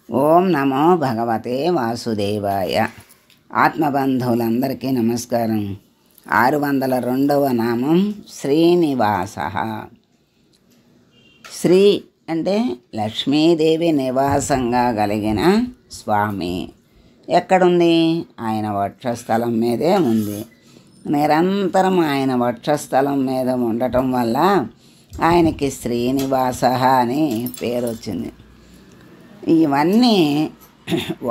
ఓం నమో భగవతే వాసుదేవాయ. ఆత్మబంధువులందరికీ నమస్కారం. 602వ నామం శ్రీనివాస. శ్రీ అంటే లక్ష్మీదేవి నివాసంగా కలిగిన స్వామి. ఎక్కడుంది? ఆయన వక్షస్థలం మీదే ఉంది. నిరంతరం ఆయన వక్షస్థలం మీద ఉండటం వల్ల ఆయనకి శ్రీనివాస అని పేరు వచ్చింది. ఇవన్నీ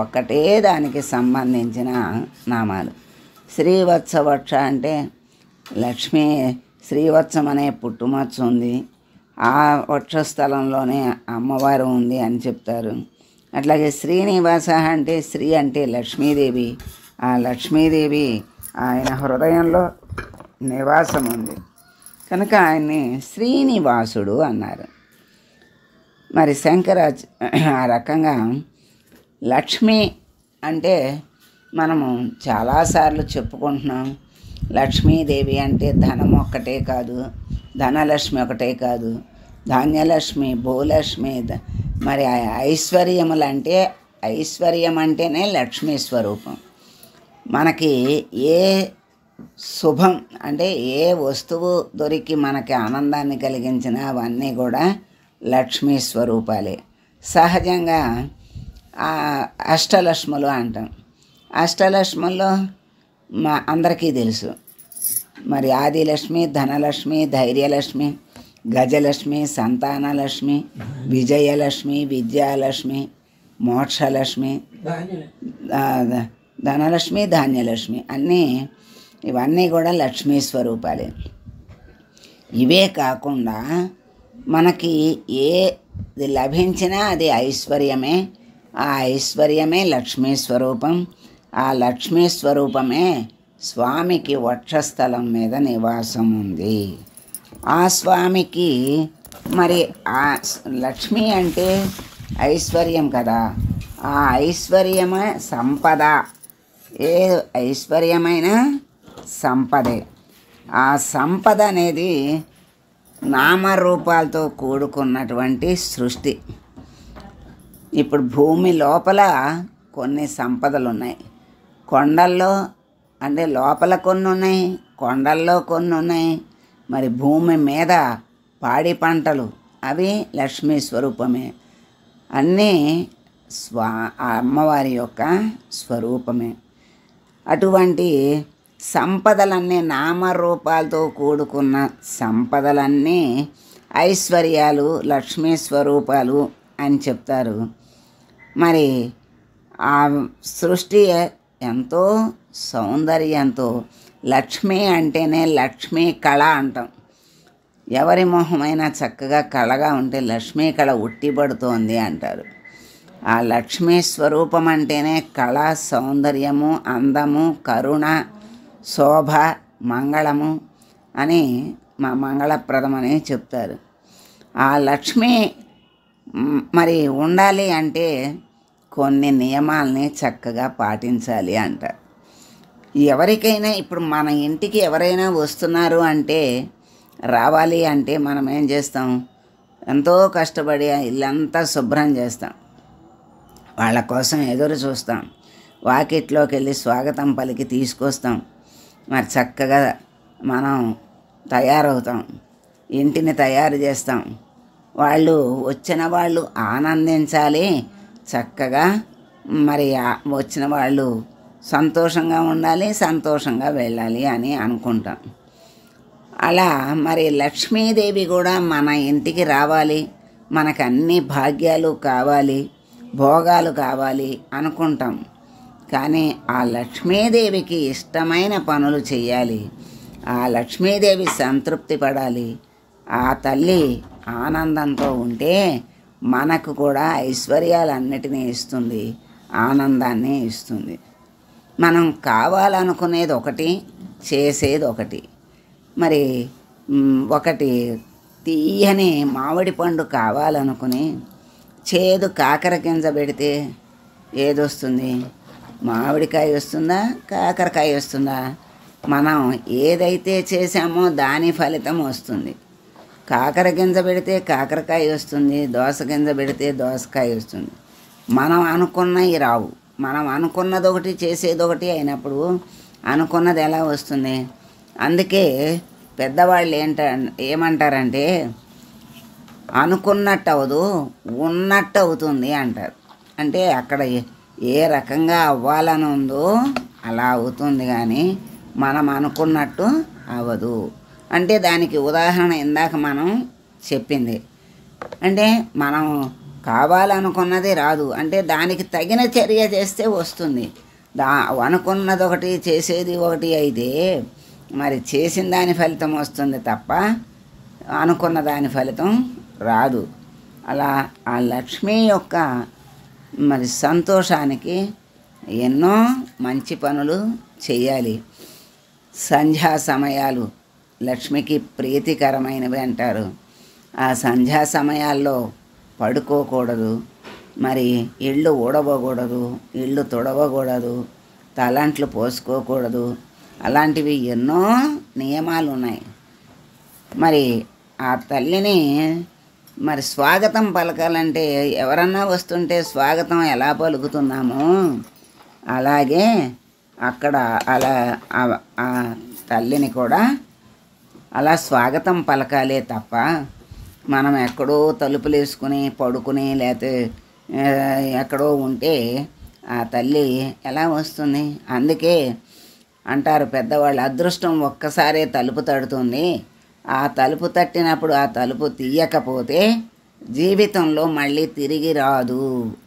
ఒకటే దానికి సంబంధించిన నామాలు. శ్రీవత్సవక్ష అంటే లక్ష్మీ శ్రీవత్సం అనే పుట్టుమచ్చ ఉంది, ఆ వక్షస్థలంలోనే అమ్మవారు ఉంది అని చెప్తారు. అట్లాగే శ్రీనివాస అంటే శ్రీ అంటే లక్ష్మీదేవి, ఆ లక్ష్మీదేవి ఆయన హృదయంలో నివాసం ఉంది కనుక ఆయన్ని శ్రీనివాసుడు అన్నారు. మరి శంకరాచ ఆ రకంగా లక్ష్మి అంటే మనము చాలాసార్లు చెప్పుకుంటున్నాం. లక్ష్మీదేవి అంటే ధనం ఒక్కటే కాదు, ధనలక్ష్మి ఒకటే కాదు, ధాన్యలక్ష్మి, భూలక్ష్మి, మరి ఐశ్వర్యములు అంటే ఐశ్వర్యం అంటేనే లక్ష్మీ స్వరూపం. మనకి ఏ శుభం అంటే ఏ వస్తువు దొరికి మనకి ఆనందాన్ని కలిగించిన అవన్నీ కూడా లక్ష్మీ స్వరూపాలే. సహజంగా అష్టలక్ష్ములు అంటాం. అష్టలక్ష్ముల్లో అందరికీ తెలుసు. మరి ఆదిలక్ష్మి, ధనలక్ష్మి, ధైర్యలక్ష్మి, గజలక్ష్మి, సంతానలక్ష్మి, విజయలక్ష్మి, విద్యాలక్ష్మి, మోక్షలక్ష్మి, ధనలక్ష్మి, ధాన్యలక్ష్మి ఇవన్నీ కూడా లక్ష్మీ స్వరూపాలే. ఇవే కాకుండా మనకి ఏది లభించినా అది ఐశ్వర్యమే. ఆ ఐశ్వర్యమే లక్ష్మీ స్వరూపం. ఆ లక్ష్మీ స్వరూపమే స్వామికి వక్షస్థలం మీద నివాసం ఉంది. ఆ స్వామికి మరి ఆ లక్ష్మి అంటే ఐశ్వర్యం కదా, ఆ ఐశ్వర్యమే సంపద. ఏ ఐశ్వర్యమైన సంపదే. ఆ సంపద అనేది నామరూపాలతో కూడుకున్నటువంటి సృష్టి. ఇప్పుడు భూమి లోపల కొన్ని సంపదలు ఉన్నాయి. కొండల్లో అంటే లోపల కొన్ని ఉన్నాయి, కొండల్లో కొన్ని ఉన్నాయి. మరి భూమి మీద పాడి పంటలు అవి లక్ష్మీ స్వరూపమే. అన్నీ అమ్మవారి యొక్క స్వరూపమే. అటువంటి సంపదలన్నీ నామరూపాలతో కూడుకున్న సంపదలన్నీ ఐశ్వర్యాలు, లక్ష్మీ స్వరూపాలు అని చెప్తారు. మరి ఆ సృష్టి ఎంతో సౌందర్యంతో, లక్ష్మి అంటేనే లక్ష్మీ కళ అంటాం. ఎవరి మొహమైనా చక్కగా కళగా ఉంటే లక్ష్మీ కళ ఉట్టిపడుతోంది అంటారు. ఆ లక్ష్మీ స్వరూపం అంటేనే కళ, సౌందర్యము, అందము, కరుణ, శోభ, మంగళము అని మంగళప్రదమని చెప్తారు. ఆ లక్ష్మి మరి ఉండాలి అంటే కొన్ని నియమాల్ని చక్కగా పాటించాలి అంటారు. ఎవరికైనా ఇప్పుడు మన ఇంటికి ఎవరైనా వస్తున్నారు అంటే, రావాలి అంటే మనం ఏం చేస్తాం? ఎంతో కష్టపడి ఇల్లంతా శుభ్రం చేస్తాం, వాళ్ళ కోసం ఎదురు చూస్తాం, వాకిట్లోకి వెళ్ళి స్వాగతం పలికి తీసుకొస్తాం. మరి చక్కగా మనం తయారవుతాం, ఇంటిని తయారు చేస్తాం. వచ్చిన వాళ్ళు ఆనందించాలి, చక్కగా మరి వచ్చిన వాళ్ళు సంతోషంగా ఉండాలి, సంతోషంగా వెళ్ళాలి అని అనుకుంటాం. అలా మరి లక్ష్మీదేవి కూడా మన ఇంటికి రావాలి, మనకు అన్ని భాగ్యాలు కావాలి, భోగాలు కావాలి అనుకుంటాం. కానీ ఆ లక్ష్మీదేవికి ఇష్టమైన పనులు చేయాలి, ఆ లక్ష్మీదేవి సంతృప్తి పడాలి. ఆ తల్లి ఆనందంతో ఉంటే మనకు కూడా ఐశ్వర్యాలన్నిటినీ ఇస్తుంది, ఆనందాన్ని ఇస్తుంది. మనం కావాలనుకునేది ఒకటి, చేసేది ఒకటి. మరి ఒకటి తీయని మామిడి పండు కావాలనుకుని చేదు కాకర గింజ పెడితే ఏదొస్తుంది? మామిడికాయ వస్తుందా, కాకరకాయ వస్తుందా? మనం ఏదైతే చేసామో దాని ఫలితం వస్తుంది. కాకర గింజ పెడితే కాకరకాయ వస్తుంది, దోస గింజ పెడితే దోసకాయ వస్తుంది. మనం అనుకున్నవి రావు. మనం అనుకున్నది ఒకటి చేసేది ఒకటి అయినప్పుడు అనుకున్నది ఎలా వస్తుంది? అందుకే పెద్దవాళ్ళు ఏమంటారంటే అనుకున్నట్టు అవ్వదు, ఉన్నట్టు అవుతుంది అంటారు. అంటే అక్కడ ఏ రకంగా అవ్వాలని ఉందో అలా అవుతుంది, కానీ మనం అనుకున్నట్టు అవ్వదు. అంటే దానికి ఉదాహరణ ఇందాక మనం చెప్పింది. అంటే మనం కావాలనుకున్నది రాదు, అంటే దానికి తగిన చర్య చేస్తే వస్తుంది. అనుకున్నది ఒకటి చేసేది ఒకటి అయితే మరి చేసిన దాని ఫలితం వస్తుంది తప్ప అనుకున్న దాని ఫలితం రాదు. అలా ఆ లక్ష్మి యొక్క మరి సంతోషానికి ఎన్నో మంచి పనులు చేయాలి. సంధ్యా సమయాలు లక్ష్మికి ప్రీతికరమైనవి అంటారు. ఆ సంధ్యా సమయాల్లో పడుకోకూడదు, మరి ఇళ్ళు ఊడవకూడదు, ఇళ్ళు తుడవకూడదు, తలంట్లు పోసుకోకూడదు. అలాంటివి ఎన్నో నియమాలు ఉన్నాయి. మరి ఆ తల్లిని మరి స్వాగతం పలకాలంటే ఎవరన్నా వస్తుంటే స్వాగతం ఎలా పలుకుతున్నామో అలాగే అక్కడ అలా ఆ తల్లిని కూడా అలా స్వాగతం పలకాలే తప్ప మనం ఎక్కడో తలుపులు వేసుకుని పడుకుని లేకపోతే ఎక్కడో ఉంటే ఆ తల్లి ఎలా వస్తుంది? అందుకే అంటారు పెద్దవాళ్ళు, అదృష్టం ఒక్కసారే తలుపు తడుతుంది, ఆ తలుపు తట్టినప్పుడు ఆ తలుపు తీయకపోతే జీవితంలో మళ్ళీ తిరిగి రాదు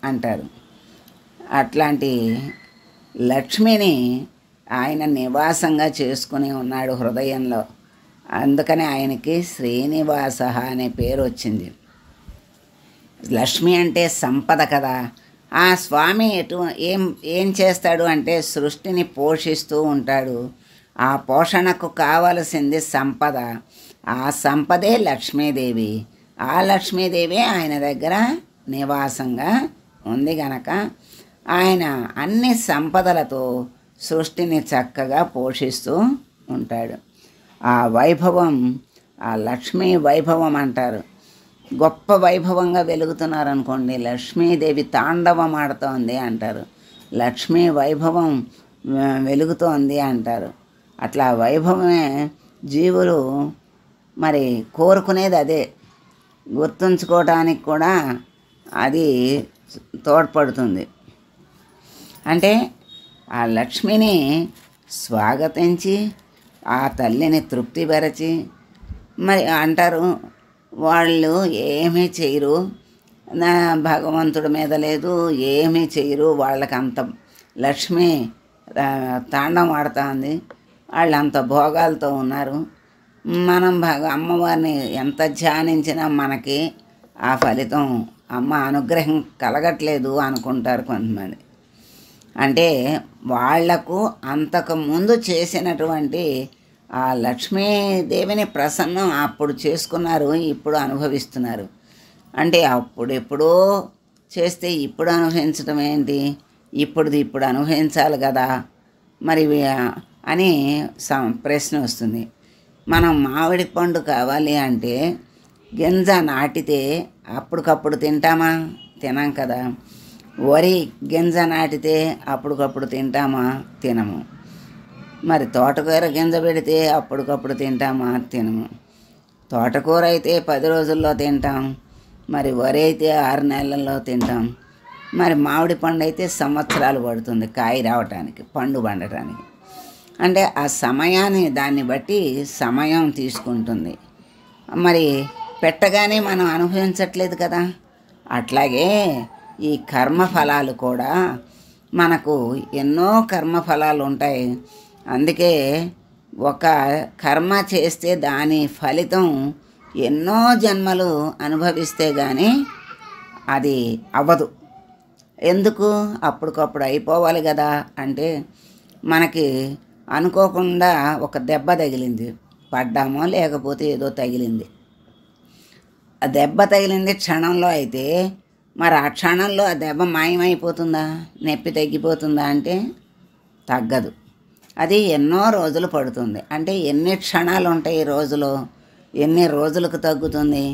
అంటారు. అట్లాంటి లక్ష్మిని ఆయన నివాసంగా చేసుకుని ఉన్నాడు హృదయంలో. అందుకని ఆయనకి శ్రీనివాస అనే పేరు వచ్చింది. లక్ష్మి అంటే సంపద కదా. ఆ స్వామి ఏం చేస్తాడు అంటే సృష్టిని పోషిస్తూ ఉంటాడు. ఆ పోషణకు కావలసింది సంపద. ఆ సంపదే లక్ష్మీదేవి. ఆ లక్ష్మీదేవి ఆయన దగ్గర నివాసంగా ఉంది గనక ఆయన అన్ని సంపదలతో సృష్టిని చక్కగా పోషిస్తూ ఉంటాడు. ఆ వైభవం ఆ లక్ష్మీ వైభవం అంటారు. గొప్ప వైభవంగా వెలుగుతున్నారనుకోండి, లక్ష్మీదేవి తాండవం ఆడుతోంది అంటారు. లక్ష్మీ వైభవం వెలుగుతోంది అంటారు. అట్లా వైభవమే జీవులు మరి కోరుకునేది అదే. గుర్తుంచుకోవడానికి కూడా అది తోడ్పడుతుంది. అంటే ఆ లక్ష్మిని స్వాగతించి ఆ తల్లిని తృప్తిపరచి మరి అంటారు వాళ్ళు ఏమీ చేయరు, నా భగవంతుడి మీద లేదు, ఏమీ చేయరు, వాళ్ళకి అంత లక్ష్మి తాండం ఆడుతుంది, వాళ్ళు అంత భోగాలతో ఉన్నారు, మనం అమ్మవారిని ఎంత ధ్యానించినా మనకి ఆ ఫలితం అమ్మ అనుగ్రహం కలగట్లేదు అనుకుంటారు కొంతమంది. అంటే వాళ్లకు అంతకుముందు చేసినటువంటి ఆ లక్ష్మీదేవిని ప్రసన్నం అప్పుడు చేసుకున్నారు, ఇప్పుడు అనుభవిస్తున్నారు. అంటే అప్పుడు ఎప్పుడో చేస్తే ఇప్పుడు అనుభవించడం ఏంటి, ఇప్పుడు అనుభవించాలి కదా మరి అని ప్రశ్న వస్తుంది. మనం మామిడి పండు కావాలి అంటే గింజ నాటితే అప్పటికప్పుడు తింటామా? తినాం కదా. వరి గింజ నాటితే అప్పటికప్పుడు తింటామా? తినము. మరి తోటకూర గింజ పెడితే అప్పటికప్పుడు తింటామా? తినము. తోటకూర అయితే 10 రోజుల్లో తింటాం, మరి వరి అయితే 6 నెలల్లో తింటాం. మరి మామిడి పండు అయితే సంవత్సరాలు పడుతుంది కాయ రావటానికి, పండు పండటానికి. అంటే ఆ సమయాన్ని దాన్ని బట్టి సమయం తీసుకుంటుంది. మరి పెట్టగానే మనం అనుభవించట్లేదు కదా. అట్లాగే ఈ కర్మఫలాలు కూడా మనకు ఎన్నో కర్మఫలాలు ఉంటాయి. అందుకే ఒక కర్మ చేస్తే దాని ఫలితం ఎన్నో జన్మలు అనుభవిస్తే కానీ అది అవ్వదు. ఎందుకు? అప్పటికప్పుడు అయిపోవాలి కదా. అంటే మనకి అనుకోకుండా ఒక దెబ్బ తగిలింది, పడ్డామో లేకపోతే ఏదో తగిలింది, ఆ దెబ్బ తగిలింది క్షణంలో అయితే మరి ఆ క్షణంలో ఆ దెబ్బ మాయమైపోతుందా, నొప్పి తగ్గిపోతుందా అంటే తగ్గదు. అది ఎన్నో రోజులు పడుతుంది. అంటే ఎన్ని క్షణాలు ఉంటాయి రోజులో, ఎన్ని రోజులకు తగ్గుతుంది?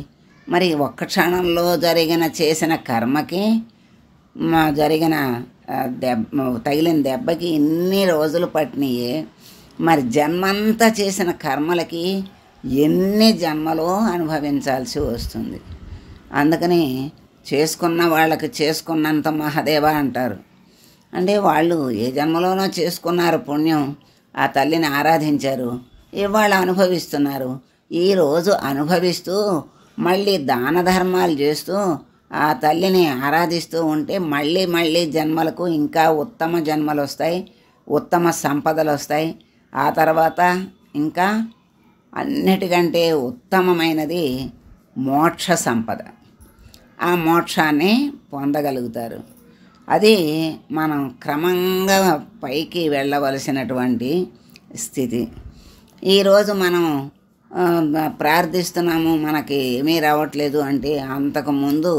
మరి ఒక్క క్షణంలో చేసిన కర్మకి జరిగిన తగిలిన దెబ్బకి ఇన్ని రోజులు పట్టినాయే, మరి జన్మంతా చేసిన కర్మలకి ఎన్ని జన్మలో అనుభవించాల్సి వస్తుంది. అందుకని చేసుకున్న వాళ్ళకి చేసుకున్నంత మహాదేవ అంటారు. అంటే వాళ్ళు ఏ జన్మలోనో చేసుకున్నారు పుణ్యం, ఆ తల్లిని ఆరాధించారు, ఇవాళ అనుభవిస్తున్నారు. ఈరోజు అనుభవిస్తూ మళ్ళీ దాన ధర్మాలు చేస్తూ ఆ తల్లిని ఆరాధిస్తూ ఉంటే మళ్ళీ మళ్ళీ జన్మలకు ఇంకా ఉత్తమ జన్మలు వస్తాయి, ఉత్తమ సంపదలు వస్తాయి. ఆ తర్వాత ఇంకా అన్నిటికంటే ఉత్తమమైనది మోక్ష సంపద. ఆ మోక్షాన్ని పొందగలుగుతారు. అది మనం క్రమంగా పైకి వెళ్ళవలసినటువంటి స్థితి. ఈరోజు మనం ప్రార్థిస్తున్నాము, మనకి ఏమీ రావట్లేదు అంటే అంతకుముందు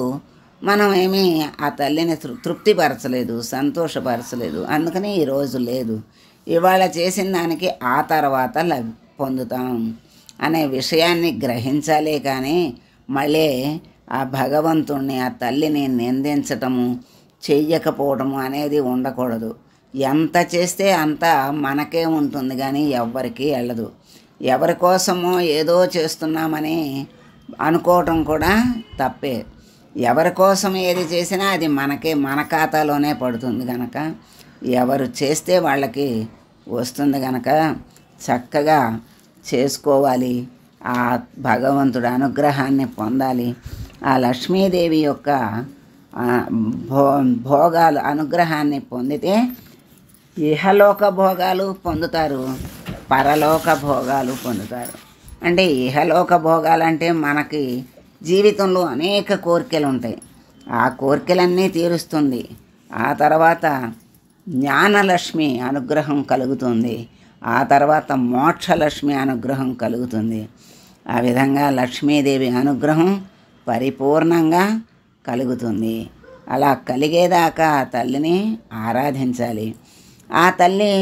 మనం ఏమీ ఆ తల్లిని తృప్తిపరచలేదు, సంతోషపరచలేదు. అందుకని ఈరోజు లేదు. ఇవాళ చేసిన దానికి ఆ తర్వాత పొందుతాం అనే విషయాన్ని గ్రహించాలే కానీ మళ్ళీ ఆ భగవంతుణ్ణి, ఆ తల్లిని నిందించటము, చెయ్యకపోవటము అనేది ఉండకూడదు. ఎంత చేస్తే అంత మనకే ఉంటుంది కానీ ఎవ్వరికీ వెళ్ళదు. ఎవరి కోసమో ఏదో చేస్తున్నామని అనుకోవటం కూడా తప్పే. ఎవరి కోసం ఏది చేసినా అది మనకే, మన ఖాతాలోనే పడుతుంది కనుక ఎవరు చేస్తే వాళ్ళకి వస్తుంది కనుక చక్కగా చేసుకోవాలి. ఆ భగవంతుడి అనుగ్రహాన్ని పొందాలి. ఆ లక్ష్మీదేవి యొక్క భోగాలు అనుగ్రహాన్ని పొందితే ఇహలోక భోగాలు పొందుతారు, పరలోక భోగాలు పొందుతారు. అంటే ఇహలోక భోగాలంటే మనకి జీవితంలో అనేక కోరికలు ఉంటాయి, ఆ కోరికలన్నీ తీరుస్తుంది. ఆ తర్వాత జ్ఞానలక్ష్మి అనుగ్రహం కలుగుతుంది, ఆ తర్వాత మోక్షలక్ష్మి అనుగ్రహం కలుగుతుంది. ఆ విధంగా లక్ష్మీదేవి అనుగ్రహం పరిపూర్ణంగా కలుగుతుంది. అలా కలిగేదాకా ఆ తల్లిని ఆరాధించాలి. ఆ తల్లి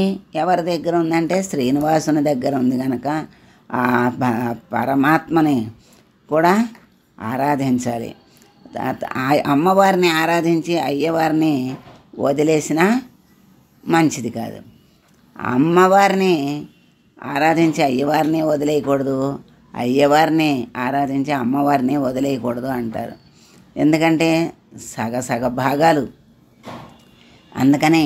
ఎవరి దగ్గర ఉందంటే శ్రీనివాసుని దగ్గర ఉంది కనుక ఆ పరమాత్మని కూడా ఆరాధించాలి. ఆ అమ్మవారిని ఆరాధించి అయ్యవారిని వదిలేసినా మంచిది కాదు. అమ్మవారిని ఆరాధించి అయ్యవారిని వదిలేయకూడదు, అయ్యవారిని ఆరాధించి అమ్మవారిని వదిలేయకూడదు అంటారు. ఎందుకంటే సగ భాగాలు. అందుకని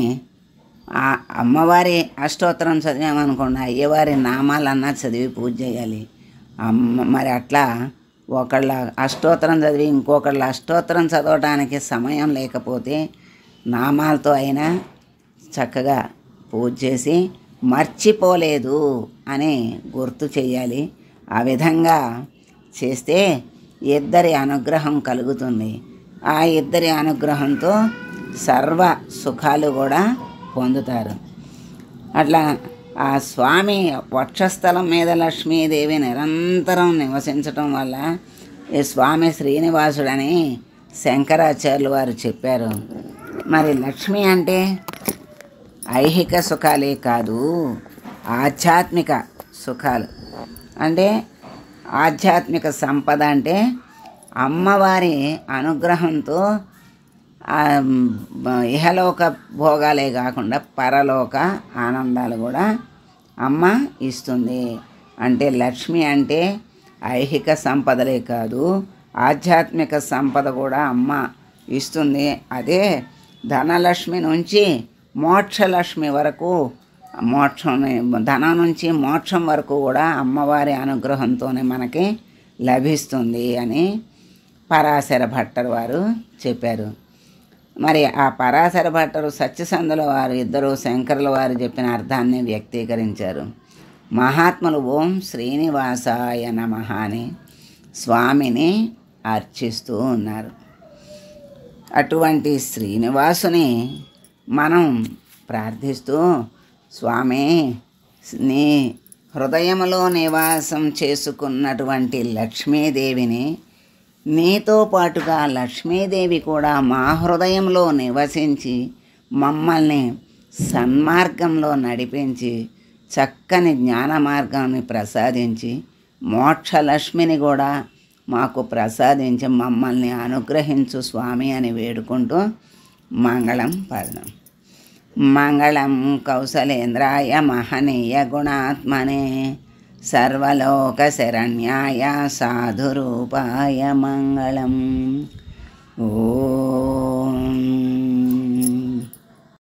ఆ అమ్మవారి అష్టోత్తరం చదివామనుకోండి, అయ్యవారి నామాలన్నా చదివి పూజ చేయాలి. మరి అట్లా ఒకళ్ళ అష్టోత్తరం చదివి ఇంకొకళ్ళ అష్టోత్తరం చదవడానికి సమయం లేకపోతే నామాలతో అయినా చక్కగా పూజ చేసి మర్చిపోలేదు అని గుర్తు చేయాలి. ఆ విధంగా చేస్తే ఇద్దరి అనుగ్రహం కలుగుతుంది. ఆ ఇద్దరి అనుగ్రహంతో సర్వ సుఖాలు కూడా పొందుతారు. అట్లా ఆ స్వామి వక్షస్థలం మీద లక్ష్మీదేవి నిరంతరం నివసించటం వల్ల ఈ స్వామి శ్రీనివాసుడని శంకరాచార్యులు వారు చెప్పారు. మరి లక్ష్మి అంటే ఐహిక సుఖాలే కాదు, ఆధ్యాత్మిక సుఖాలు. అంటే ఆధ్యాత్మిక సంపద అంటే అమ్మవారి అనుగ్రహంతో ఇహలోక భోగాలే కాకుండా పరలోక ఆనందాలు కూడా అమ్మ ఇస్తుంది. అంటే లక్ష్మి అంటే ఐహిక సంపదలే కాదు, ఆధ్యాత్మిక సంపద కూడా అమ్మ ఇస్తుంది. అదే ధనలక్ష్మి నుంచి మోక్షలక్ష్మి వరకు, ధనం నుంచి మోక్షం వరకు కూడా అమ్మవారి అనుగ్రహంతోనే మనకి లభిస్తుంది అని పరాశర భట్టర్ వారు చెప్పారు. మరి ఆ పరాశర భట్టరు సత్యసంధుల వారు ఇద్దరు శంకరుల వారు చెప్పిన అర్థాన్ని వ్యక్తీకరించారు. మహాత్ములు ఓం శ్రీనివాసాయ నమః అని స్వామిని అర్చిస్తూ ఉన్నారు. అటువంటి శ్రీనివాసుని మనం ప్రార్థిస్తూ, స్వామి నీ హృదయంలో నివాసం చేసుకున్నటువంటి లక్ష్మీదేవిని, నీతో పాటుగా లక్ష్మీదేవి కూడా మా హృదయంలో నివసించి మమ్మల్ని సన్మార్గంలో నడిపించి చక్కని జ్ఞాన మార్గాన్ని ప్రసాదించి మోక్షలక్ష్మిని కూడా మాకు ప్రసాదించి మమ్మల్ని అనుగ్రహించు స్వామి అని వేడుకుంటూ మంగళం పదం. మంగళం కౌసలేంద్రాయ మహనీయ గుణాత్మనే సర్వలోకశరణ్యాయ సాధురూపాయ మంగళం. ఓ